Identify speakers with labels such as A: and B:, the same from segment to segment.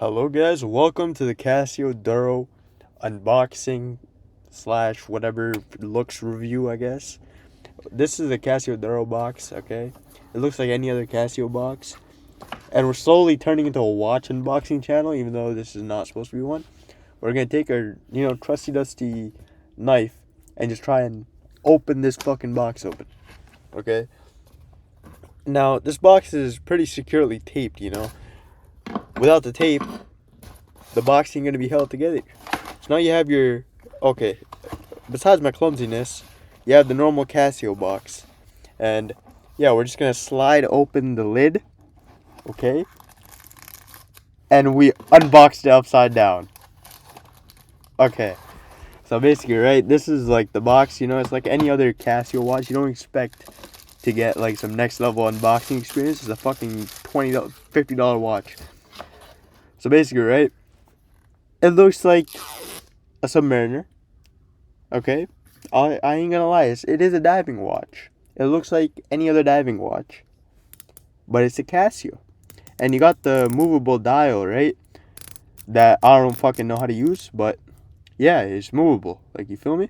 A: Hello guys, welcome to the Casio Duro unboxing slash whatever looks review, I guess. This is the Casio Duro box, okay? It looks like any other Casio box. And we're slowly turning into a watch unboxing channel, even though this is not supposed to be one. We're gonna take our, trusty dusty knife and just try and open this fucking box open. Okay? Now, this box is pretty securely taped, Without the tape, the box ain't gonna be held together. So now you have your, okay, besides my clumsiness, you have the normal Casio box. And yeah, we're just gonna slide open the lid, okay? And we unboxed it upside down. Okay, so basically, right, this is like the box, it's like any other Casio watch. You don't expect to get like some next level unboxing experience. It's a fucking $20, $50 watch. So basically, right, it looks like a Submariner. Okay, I ain't gonna lie, it is a diving watch. It looks like any other diving watch, but it's a Casio, and you got the movable dial, right? That I don't fucking know how to use, but yeah, it's movable. Like, you feel me?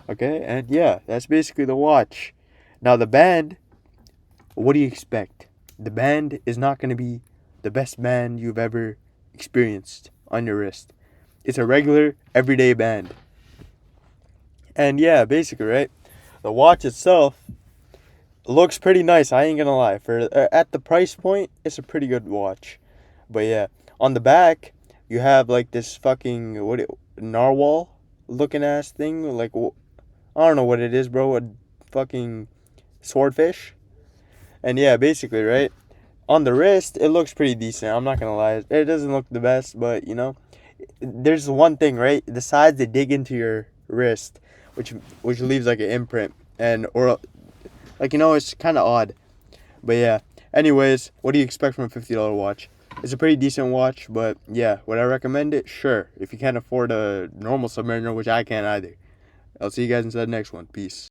A: Okay, and yeah, that's basically the watch. Now the band, what do you expect? The band is not gonna be the best band you've ever experienced on your wrist. It's a regular, everyday band. And yeah, basically, right? The watch itself looks pretty nice. I ain't gonna lie. For at the price point, it's a pretty good watch. But yeah, on the back, you have like this fucking narwhal looking ass thing. Like, I don't know what it is, bro. A fucking swordfish. And yeah, basically, right? On the wrist, it looks pretty decent. I'm not gonna lie. It doesn't look the best, but there's one thing, right? The sides, they dig into your wrist, which leaves like an imprint, and or like, it's kind of odd. But yeah, anyways, what do you expect from a $50 watch? It's a pretty decent watch, but yeah, would I recommend it? Sure, if you can't afford a normal Submariner, which I can't either. I'll see you guys inside the next one. Peace.